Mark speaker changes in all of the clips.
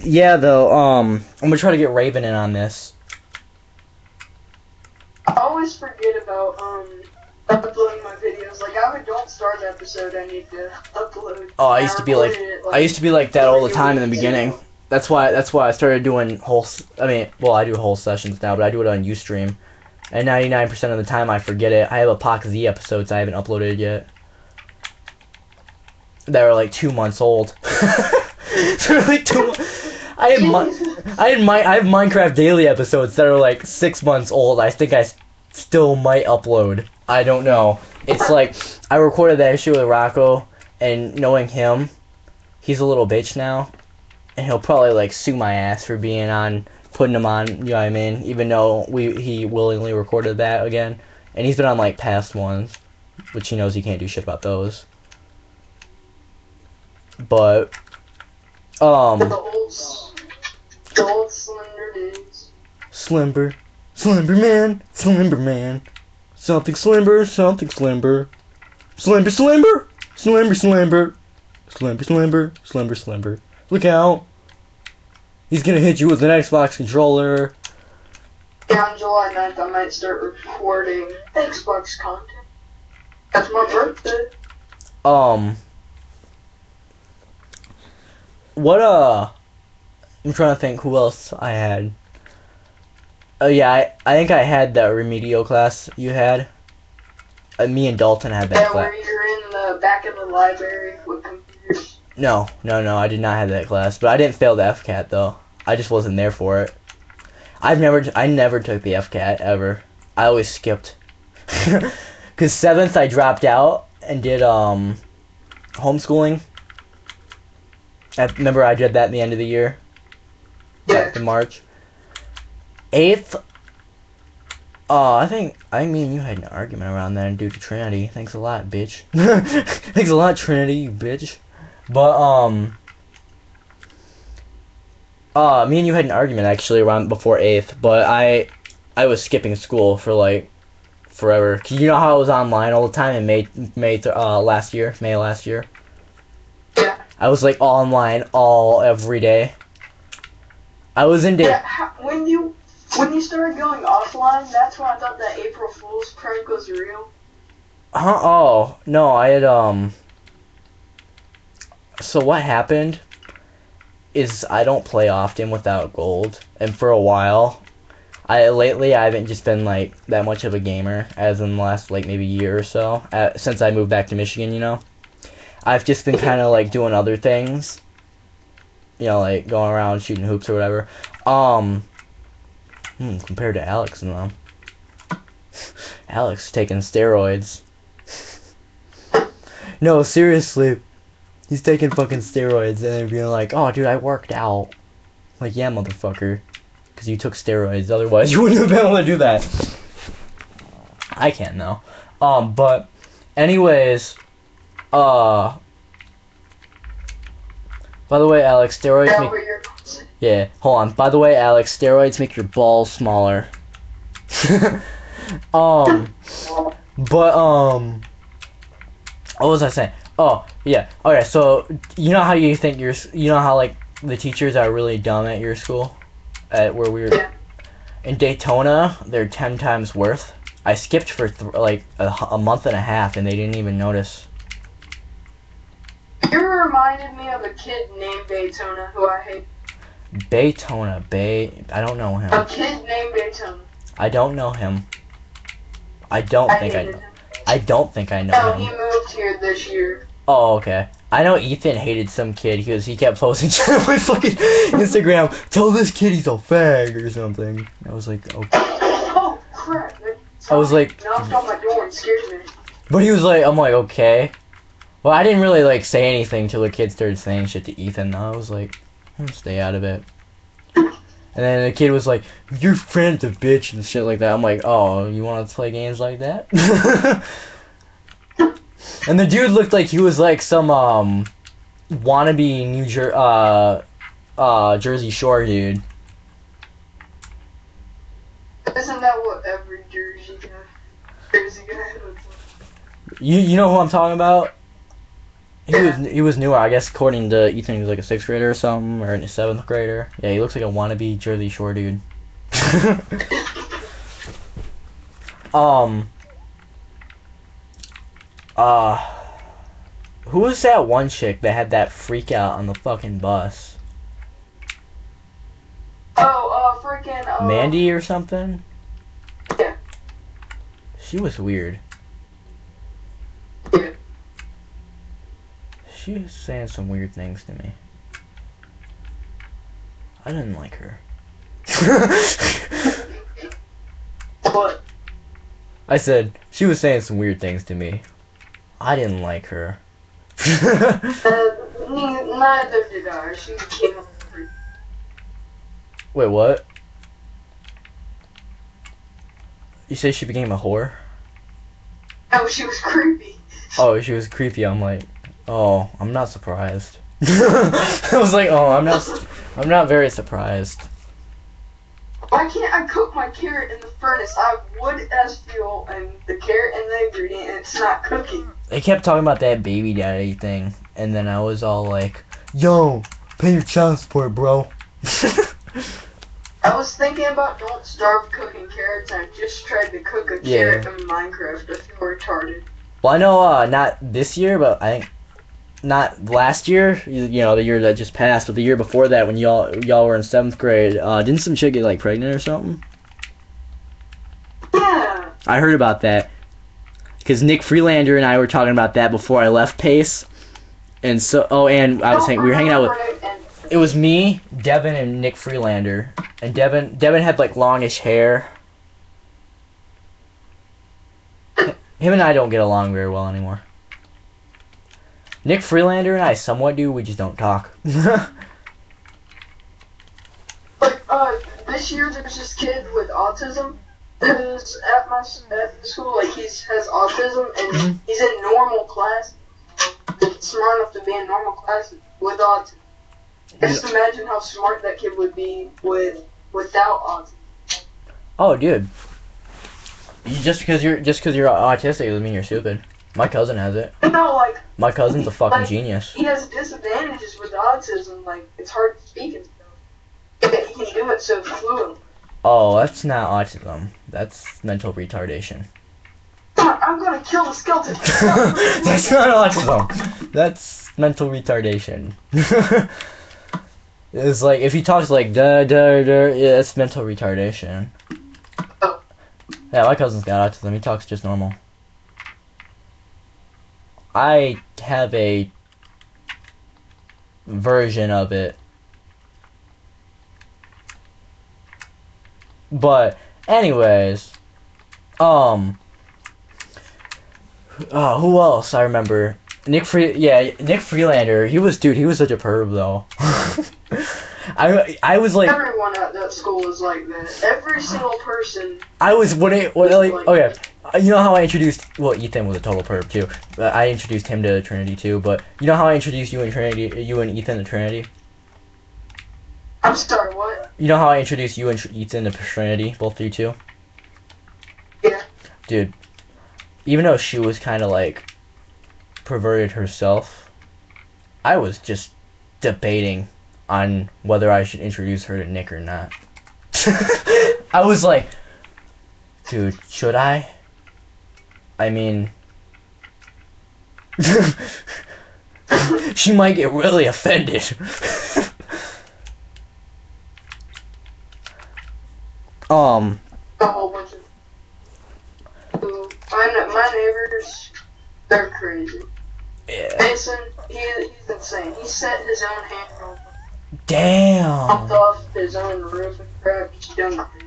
Speaker 1: Yeah, though, I'm gonna try to get Raven in on this.
Speaker 2: I always forget about uploading my videos. Like I don't start an episode, I need to upload.
Speaker 1: Oh, I
Speaker 2: And I
Speaker 1: used to be
Speaker 2: recorded
Speaker 1: like,
Speaker 2: it
Speaker 1: I
Speaker 2: like
Speaker 1: used to be like that all the
Speaker 2: 3
Speaker 1: time in the
Speaker 2: weeks
Speaker 1: beginning.
Speaker 2: ago.
Speaker 1: That's why I started doing well, I do whole sessions now, but I do it on Ustream. And 99% of the time I forget it. I have a Poc Z episodes I haven't uploaded yet. That are like 2 months old. So like I have I have Minecraft daily episodes that are like 6 months old. I think I still might upload. I don't know. It's like I recorded that issue with Rocco, and knowing him, he's a little bitch now, and he'll probably like sue my ass for being on, putting him on. You know what I mean? Even though he willingly recorded that again, and he's been on like past ones, which he knows he can't do shit about those. But
Speaker 2: The old Slender days.
Speaker 1: Slimber, Slimber man, Slimber man, something Slimber, something Slimber, Slimber, Slimber, Slimber, Slimber, Slimber, Slimber, Slimber, Slimber. Look out! He's gonna hit you with an Xbox controller.
Speaker 2: Yeah, on July 9th, I might start recording Xbox content. That's my birthday.
Speaker 1: What I'm trying to think who else I had. Oh yeah, I think I had that remedial class you had. Me and Dalton had that
Speaker 2: Yeah,
Speaker 1: class.
Speaker 2: where you're in the back of the library with computers.
Speaker 1: No, I did not have that class, but I didn't fail the FCAT though. I just wasn't there for it. I never took the FCAT ever. I always skipped. Cause 7th I dropped out and did homeschooling. Remember I did that in the end of the year,
Speaker 2: Yeah.
Speaker 1: back in March. 8th, I think me and you had an argument around that due to Trinity. Thanks a lot, bitch. Thanks a lot, Trinity, you bitch. But me and you had an argument actually around before 8th, but I was skipping school for like forever. 'Cause you know how I was online all the time in May last year, May last year.
Speaker 2: Yeah.
Speaker 1: I was like online every day. I was in day.
Speaker 2: Yeah, when you started going offline, that's when I thought that April Fool's prank was real.
Speaker 1: Huh? Oh no, I had So what happened is I don't play often without gold, and for a while, lately I haven't just been like that much of a gamer as in the last like maybe year or so since I moved back to Michigan. You know, I've just been kind of like doing other things. You know, like going around shooting hoops or whatever. Compared to Alex and them, Alex taking steroids. No, seriously. He's taking fucking steroids and then being like, oh, dude, I worked out. Like, yeah, motherfucker. Because you took steroids. Otherwise, you wouldn't have been able to do that. I can, though. But, anyways, by the way, Alex, steroids
Speaker 2: Yeah,
Speaker 1: make... Yeah, hold on. By the way, Alex, steroids make your balls smaller. But, what was I saying? Oh, yeah. Okay, so, you know how you know how, like, the teachers are really dumb at your school? At where we were...
Speaker 2: Yeah.
Speaker 1: In Daytona, they're 10 times worth. I skipped for, like, a month and a half, and they didn't even notice.
Speaker 2: You reminded me of a kid named Daytona who I hate.
Speaker 1: Daytona, I don't know him.
Speaker 2: A kid named Daytona.
Speaker 1: I don't know him. I don't think I know
Speaker 2: No,
Speaker 1: him.
Speaker 2: he moved here this year.
Speaker 1: Oh, okay. I know Ethan hated some kid because he kept posting shit on my fucking Instagram. Tell this kid he's a fag or something. I was like, okay.
Speaker 2: Oh, crap.
Speaker 1: I was like...
Speaker 2: knocked on my door and scared me.
Speaker 1: But he was like, I'm like, okay. Well, I didn't really, like, say anything till the kid started saying shit to Ethan. I was like, stay out of it. And then the kid was like, your friend's a bitch and shit like that. I'm like, oh, you want to play games like that? And the dude looked like he was like some, wannabe Jersey Shore dude.
Speaker 2: Isn't that what every Jersey guy looks like?
Speaker 1: You know who I'm talking about? He was newer, I guess. According to Ethan, he was like a 6th grader or something, or a 7th grader. Yeah, he looks like a wannabe Jersey Shore dude. um. Who was that one chick that had that freak out on the fucking bus?
Speaker 2: Oh, freaking.
Speaker 1: Mandy or something?
Speaker 2: Yeah.
Speaker 1: She was weird.
Speaker 2: Yeah.
Speaker 1: She was saying some weird things to me. I didn't like her.
Speaker 2: What?
Speaker 1: I said, she was saying some weird things to me. I didn't like her.
Speaker 2: Neither did I. She became a freak.
Speaker 1: Wait, what? You say she became a whore?
Speaker 2: No, she was creepy.
Speaker 1: Oh, she was creepy. I'm like, oh, I'm not surprised. I was like, oh, I'm not very surprised.
Speaker 2: Why can't I cook my carrot in the furnace? I have wood as fuel and the carrot and the ingredient, and it's not cooking.
Speaker 1: They kept talking about that baby daddy thing, and then I was all like, yo, pay your child support, bro.
Speaker 2: I was thinking about don't starve cooking carrots, and I just tried to cook a carrot in Minecraft. I feel retarded.
Speaker 1: Well, I know not this year, but I think not last year. You know, the year that just passed, but the year before that, when y'all were in 7th grade, didn't some chick get like pregnant or something?
Speaker 2: Yeah.
Speaker 1: I heard about that because Nick Freelander and I were talking about that before I left Pace, and so and I was saying we were hanging out with. It was me, Devin, and Nick Freelander, and Devin had like longish hair. Him and I don't get along very well anymore. Nick Freelander and I somewhat do, we just don't talk.
Speaker 2: Like, this year there's this kid with autism who's at the school, like, he has autism, and he's in normal class. He's smart enough to be in normal class with autism. Just imagine how smart that kid would be without autism.
Speaker 1: Oh, dude. Just because you're autistic doesn't mean you're stupid. My cousin has it.
Speaker 2: No, like,
Speaker 1: my cousin's a fucking genius.
Speaker 2: He has disadvantages with autism, like it's hard to speak and stuff. Yet he can do it so fluently.
Speaker 1: Oh, that's not autism. That's mental retardation.
Speaker 2: I'm gonna kill the skeleton.
Speaker 1: That's not autism. That's mental retardation. It's like if he talks like da da da, yeah, that's mental retardation.
Speaker 2: Oh.
Speaker 1: Yeah, my cousin's got autism. He talks just normal. I have a version of it. But anyways, who else I remember? Nick Freelander. He was such a perv though. I was like,
Speaker 2: everyone at that school was like that. Every single person.
Speaker 1: I was like, oh yeah. You know how I introduced, well, Ethan was a total perv too. I introduced him to Trinity too, but you know how I introduced you and Ethan to Trinity?
Speaker 2: I'm sorry, what?
Speaker 1: You know how I introduced you and Ethan to Trinity, both you two?
Speaker 2: Yeah.
Speaker 1: Dude, even though she was kind of like perverted herself, I was just debating on whether I should introduce her to Nick or not. I was like, dude, should I? I mean, she might get really offended.
Speaker 2: A whole bunch of. My neighbors, they're crazy.
Speaker 1: Yeah.
Speaker 2: Mason, he's insane. He set his own hand
Speaker 1: Damn.
Speaker 2: Pumped off his own roof and crap. He's done crazy.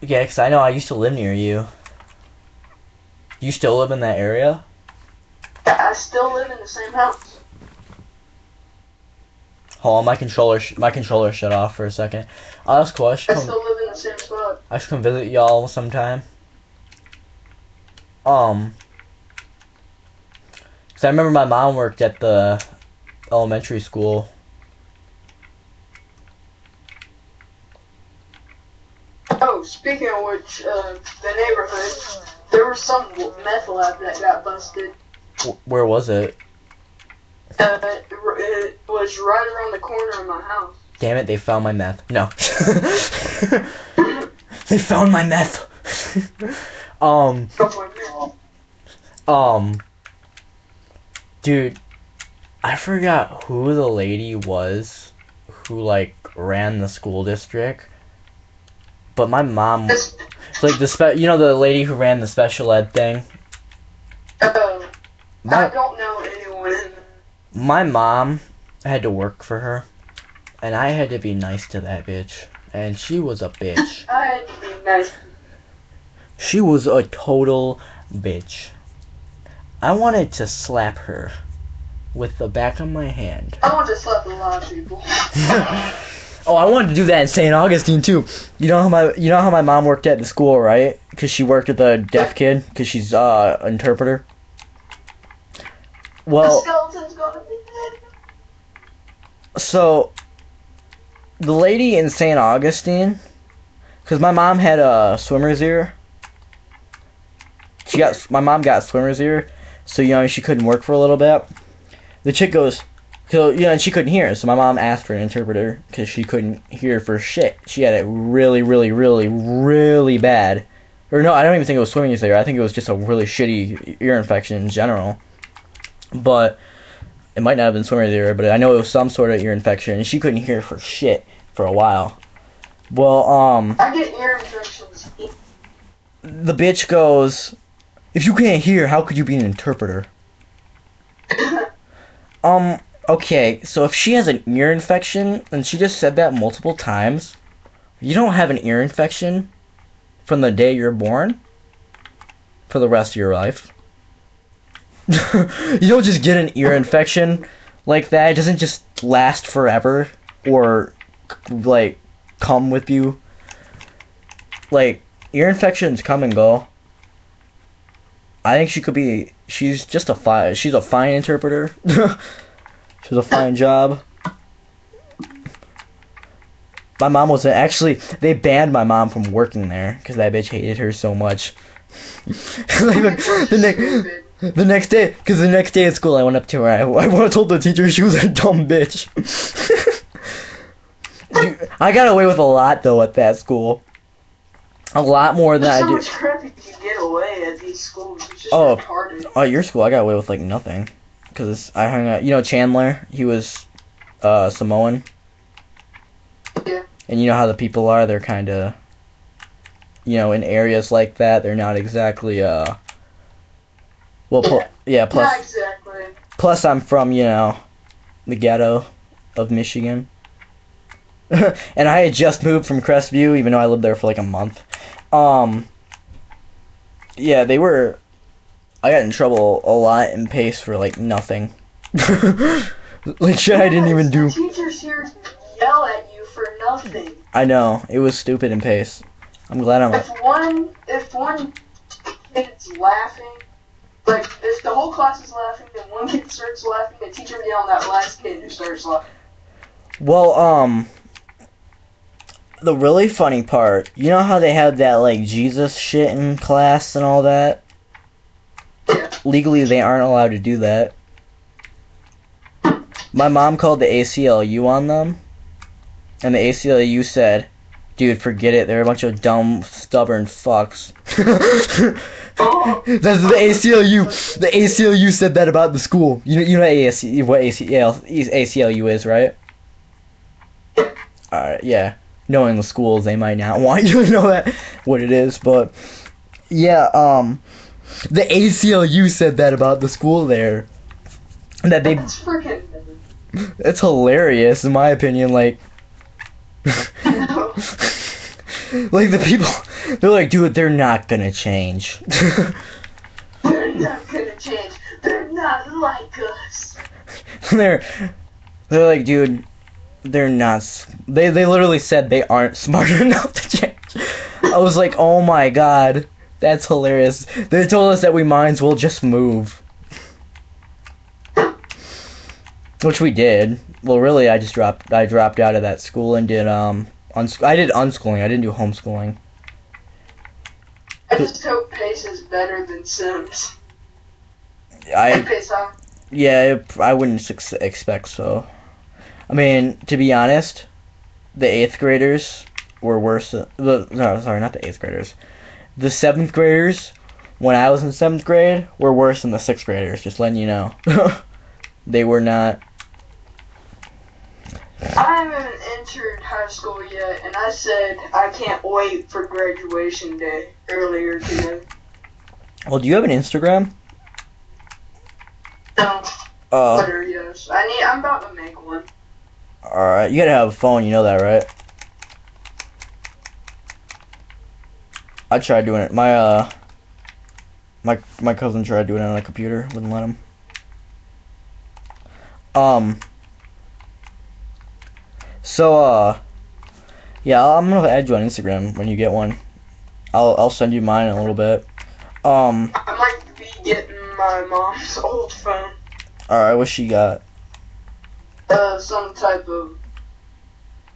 Speaker 1: Yeah, because I know I used to live near you. You still live in that area?
Speaker 2: Yeah, I still live in the same house.
Speaker 1: Hold on, my controller shut off for a second. That's cool.
Speaker 2: I still live in the same spot.
Speaker 1: I should come visit y'all sometime. Cause I remember my mom worked at the elementary school.
Speaker 2: Oh, speaking of which, the neighborhood, there was some meth lab that got busted.
Speaker 1: Where was it?
Speaker 2: It was right around the corner of my house.
Speaker 1: Damn it, they found my meth. No. They found my meth. um, um, dude, I forgot who the lady was who, like, ran the school district. But my mom, like, the lady who ran the special ed thing.
Speaker 2: I don't know anyone in there.
Speaker 1: My mom had to work for her, and I had to be nice to that bitch. And she was a bitch.
Speaker 2: I had to be nice.
Speaker 1: She was a total bitch. I wanted to slap her with the back of my hand.
Speaker 2: I want to slap a lot of people.
Speaker 1: Oh, I wanted to do that in St. Augustine too. You know how my mom worked at the school, right? Because she worked with the deaf kid, because she's interpreter. Well,
Speaker 2: the skeleton's gonna be dead.
Speaker 1: So the lady in St. Augustine, because my mom had a swimmer's ear. My mom got swimmer's ear, so she couldn't work for a little bit. The chick goes, and she couldn't hear, so my mom asked for an interpreter because she couldn't hear for shit. She had it really, really, really, really bad. Or no, I don't even think it was swimmer's ear. I think it was just a really shitty ear infection in general. But it might not have been swimmer's ear, but I know it was some sort of ear infection, and she couldn't hear for shit for a while. Well,
Speaker 2: I get ear infections.
Speaker 1: the bitch goes, if you can't hear, how could you be an interpreter? Okay, so if she has an ear infection, and she just said that multiple times, you don't have an ear infection from the day you're born for the rest of your life. You don't just get an ear infection like that. It doesn't just last forever or, like, come with you. Like, ear infections come and go. I think she's a fine interpreter. She's a fine job. My mom actually, they banned my mom from working there because that bitch hated her so much. Like, the next day, because the next day at school, I went up to her. I told the teacher she was a dumb bitch. I got away with a lot though at that school. A lot more than I did.
Speaker 2: So much crap you can get away at these schools. It's just retarded.
Speaker 1: Oh, your school, I got away with like nothing, because I hung out. Chandler, he was Samoan.
Speaker 2: Yeah.
Speaker 1: And you know how the people are. They're kind of, in areas like that, they're not exactly Well, yeah. Plus,
Speaker 2: not exactly.
Speaker 1: Plus, I'm from the ghetto of Michigan, and I had just moved from Crestview, even though I lived there for like a month. Yeah, I got in trouble a lot in Pace for like nothing. Like shit I didn't even do.
Speaker 2: The teachers here yell at you for nothing.
Speaker 1: I know, it was stupid in Pace. I'm glad I'm.
Speaker 2: If one kid's laughing, like if the whole class is laughing, then one kid starts laughing, the teacher will yell at that last kid who starts laughing.
Speaker 1: Well, the really funny part, you know how they had that like Jesus shit in class and all that?
Speaker 2: Yeah.
Speaker 1: Legally, they aren't allowed to do that. My mom called the ACLU on them, and the ACLU said, dude, forget it, they're a bunch of dumb, stubborn fucks. That's the ACLU. The ACLU said that about the school. You know what ACLU is, right? Alright, yeah. Knowing the schools, they might not want you to know what it is, but yeah, the ACLU said that about the school there. That they.
Speaker 2: That's freaking.
Speaker 1: It's hilarious, in my opinion. Like, like the people, they're like, dude, they're not gonna change.
Speaker 2: They're not gonna change. They're not like us.
Speaker 1: They're like, dude, they're not. They literally said they aren't smart enough to change. I was like, oh my god, that's hilarious. They told us that we might as well just move. Which we did. Well, really, I dropped out of that school and did I did unschooling. I didn't do homeschooling.
Speaker 2: I just hope Pace is better than Sims.
Speaker 1: I
Speaker 2: Pace, huh?
Speaker 1: Yeah, I wouldn't expect so. I mean, to be honest, the 8th graders were worse. No, sorry, not the 8th graders. The 7th graders, when I was in 7th grade, were worse than the 6th graders. Just letting you know. They were not.
Speaker 2: I haven't entered high school yet, and I said I can't wait for graduation day earlier today.
Speaker 1: Well, do you have an Instagram?
Speaker 2: No, Twitter, yes. I'm about to make one.
Speaker 1: Alright, you gotta have a phone, you know that, right? I tried doing it. My cousin tried doing it on a computer, wouldn't let him. So yeah, I'm gonna add you on Instagram when you get one. I'll send you mine in a little bit.
Speaker 2: I might be getting my mom's old phone.
Speaker 1: Alright, what she got?
Speaker 2: Some type of,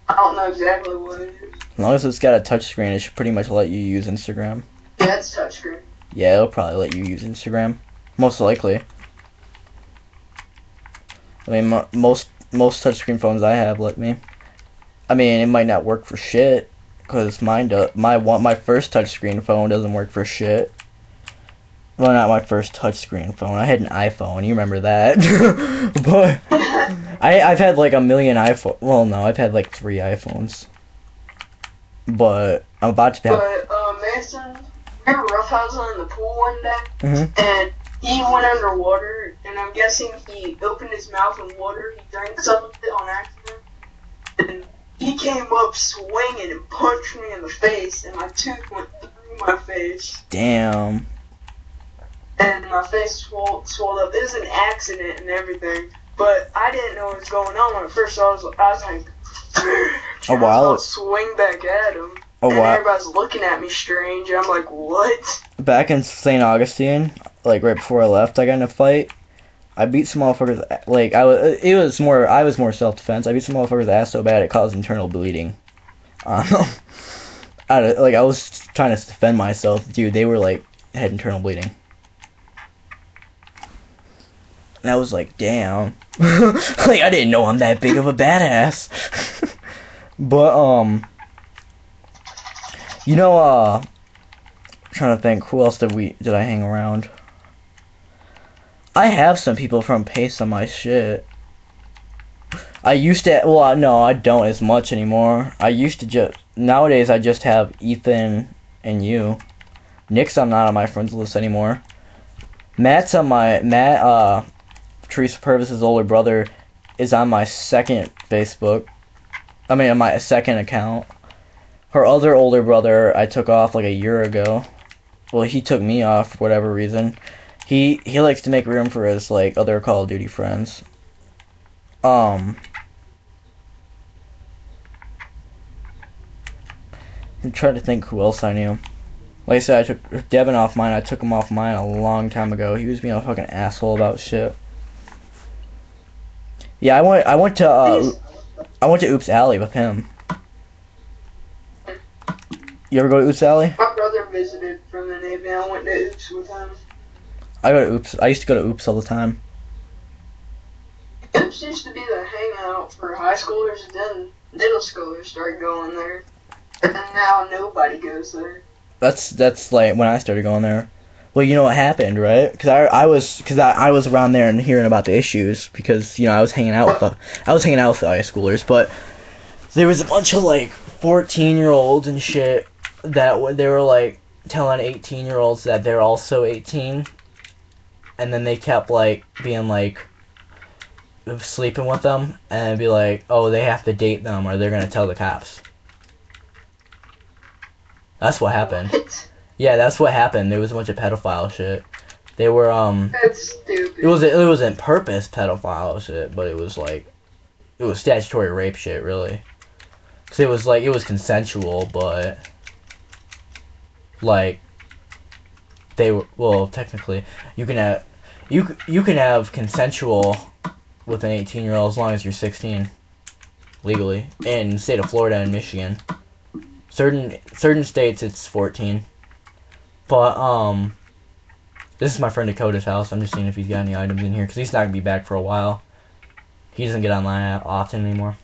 Speaker 2: I don't know exactly what it is.
Speaker 1: As long as it's got a touchscreen, it should pretty much let you use Instagram.
Speaker 2: Yeah, it's touchscreen.
Speaker 1: Yeah, it'll probably let you use Instagram. Most likely. I mean, most touchscreen phones I have let me. I mean, it might not work for shit, cause mine does. My first touchscreen phone doesn't work for shit. Well, not my first touchscreen phone. I had an iPhone. You remember that? But I've had like a million iPhone. Well, no, I've had like 3 iPhones. But I'm about to have.
Speaker 2: But Mason, we were roughhousing in the pool one day,
Speaker 1: Mhm.
Speaker 2: and he went underwater, and I'm guessing he opened his mouth in water. He drank some of it on accident, and he came up swinging and punched me in the face, and my tooth went through my face.
Speaker 1: Damn.
Speaker 2: And my face swelled up. It was an accident and everything, but I didn't know what was going on when at first. I was like,
Speaker 1: A while.
Speaker 2: I'll swing back at him,
Speaker 1: A
Speaker 2: and
Speaker 1: while.
Speaker 2: everybody's looking at me strange. I'm like, what?
Speaker 1: Back in St. Augustine, like right before I left, I got in a fight. I beat some motherfuckers. Like I was more self-defense. I beat some motherfuckers' ass so bad it caused internal bleeding. Um, I was trying to defend myself, dude. They were like had internal bleeding. And I was like, damn. Like, I didn't know I'm that big of a badass. But, you know, trying to think, who else did I hang around? I have some people from Pace on my shit. I used to, well, no, I don't as much anymore. I used to nowadays I just have Ethan and you. Nick's I'm not on my friends list anymore. Matt, Teresa Purvis's older brother, is on my second Facebook. I mean, on my second account. Her other older brother, I took off like a year ago. Well, he took me off for whatever reason. He likes to make room for his like other Call of Duty friends. I'm trying to think who else I knew. Like I said, I took Devin off mine. I took him off mine a long time ago. He was being a fucking asshole about shit. Yeah, I went to Oops Alley with him. You ever go to Oops Alley?
Speaker 2: My brother visited from the Navy. I went to Oops with him.
Speaker 1: I used to go to Oops all the time.
Speaker 2: Oops used to be the hangout for high schoolers, then middle schoolers started going there. And now nobody goes there.
Speaker 1: That's like when I started going there. Well, you know what happened, right? Because I was around there and hearing about the issues because I was hanging out with the high schoolers, but there was a bunch of like 14-year-olds and shit that they were like telling 18-year-olds that they're also 18, and then they kept like being like sleeping with them and be like, oh, they have to date them or they're gonna tell the cops. That's what happened.
Speaker 2: What?
Speaker 1: Yeah, that's what happened. There was a bunch of pedophile shit. They were
Speaker 2: That's stupid.
Speaker 1: it wasn't purpose pedophile shit, but it was statutory rape shit, really. Cause it was consensual, but like they were, well, technically you can have consensual with an 18-year-old as long as you're 16 legally in the state of Florida and Michigan. Certain states it's 14. But This is my friend Dakota's house. I'm just seeing if he's got any items in here, because he's not going to be back for a while. He doesn't get online often anymore.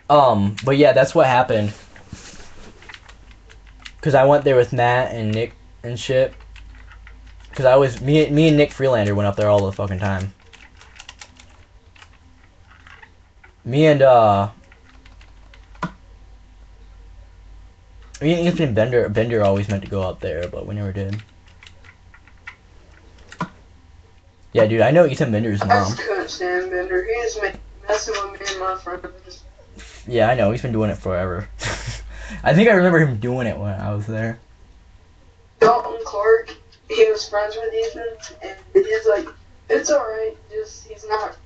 Speaker 1: But yeah, that's what happened. Because I went there with Matt and Nick and shit. Because me and Nick Freelander went up there all the fucking time. Me and Ethan Bender always meant to go up there, but we never did. Yeah, dude, I know Ethan Bender's mom.
Speaker 2: I just couldn't stand Bender. He was messing with me and my friends.
Speaker 1: Yeah, I know. He's been doing it forever. I think I remember him doing it when I was there.
Speaker 2: Dalton Clark, he was friends with Ethan, and he's like, it's alright, just he's not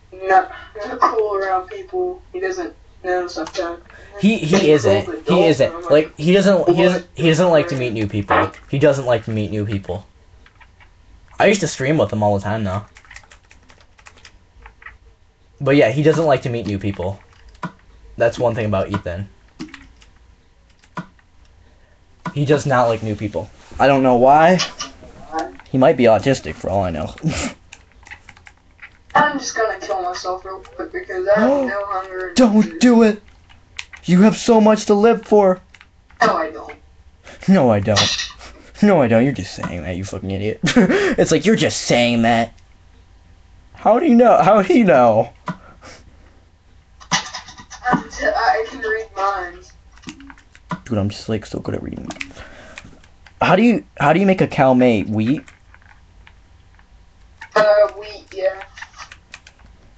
Speaker 2: cool around people. He doesn't know sometimes.
Speaker 1: He isn't. He isn't. Like he doesn't like to meet new people. He doesn't like to meet new people. I used to stream with him all the time though. But yeah, he doesn't like to meet new people. That's one thing about Ethan. He does not like new people. I don't know why. He might be autistic for all I know.
Speaker 2: I'm just gonna kill myself real quick because I have no hunger.
Speaker 1: Don't do it! You have so much to live for!
Speaker 2: No, I don't.
Speaker 1: No, I don't. No, I don't. You're just saying that, you fucking idiot. It's like, you're just saying that. How do you know? How do you know?
Speaker 2: I can read minds.
Speaker 1: Dude, I'm just like so good at reading. How do you make a cow mate? Wheat?
Speaker 2: Wheat, yeah.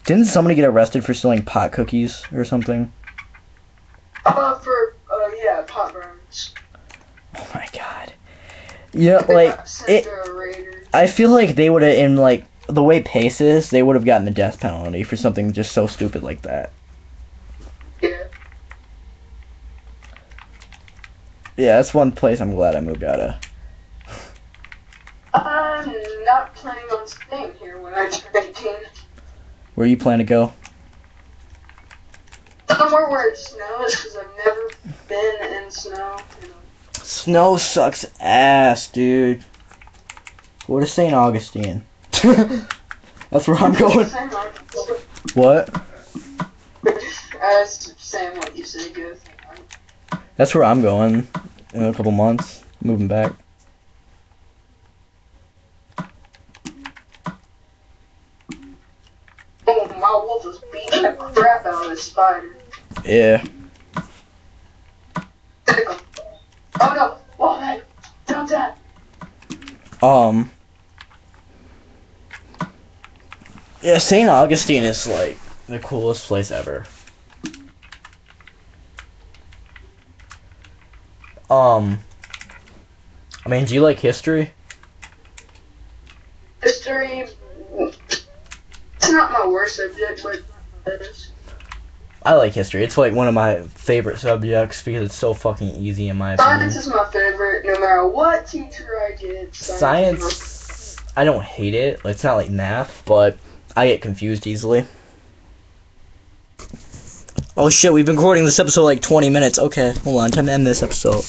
Speaker 1: Didn't somebody get arrested for stealing pot cookies or something?
Speaker 2: Yeah, pot burns.
Speaker 1: Oh my god. Yeah, like, I feel like they would have, in like, the way Pace is, they would have gotten the death penalty for something just so stupid like that.
Speaker 2: Yeah.
Speaker 1: Yeah, that's one place I'm glad I moved out of.
Speaker 2: I'm not planning on staying here when I turn 18.
Speaker 1: Where you plan to go?
Speaker 2: Somewhere where it snows, because I've never been in snow. You know.
Speaker 1: Snow sucks ass, dude. Go to St. Augustine. That's where I'm going. What?
Speaker 2: I was saying what you said, good.
Speaker 1: That's where I'm going in a couple months. Moving back.
Speaker 2: Oh, my wolf is beating the crap out of this spider.
Speaker 1: Yeah.
Speaker 2: Oh no! Oh man! Don't die!
Speaker 1: Yeah, St. Augustine is like the coolest place ever. I mean, do you like history?
Speaker 2: History. It's not my worst subject, but it is.
Speaker 1: I like history. It's like one of my favorite subjects because it's so fucking easy in my opinion.
Speaker 2: Science is my favorite, no matter what teacher I get.
Speaker 1: Science, I don't hate it. It's not like math, but I get confused easily. Oh shit, we've been recording this episode like 20 minutes. Okay, hold on, time to end this episode.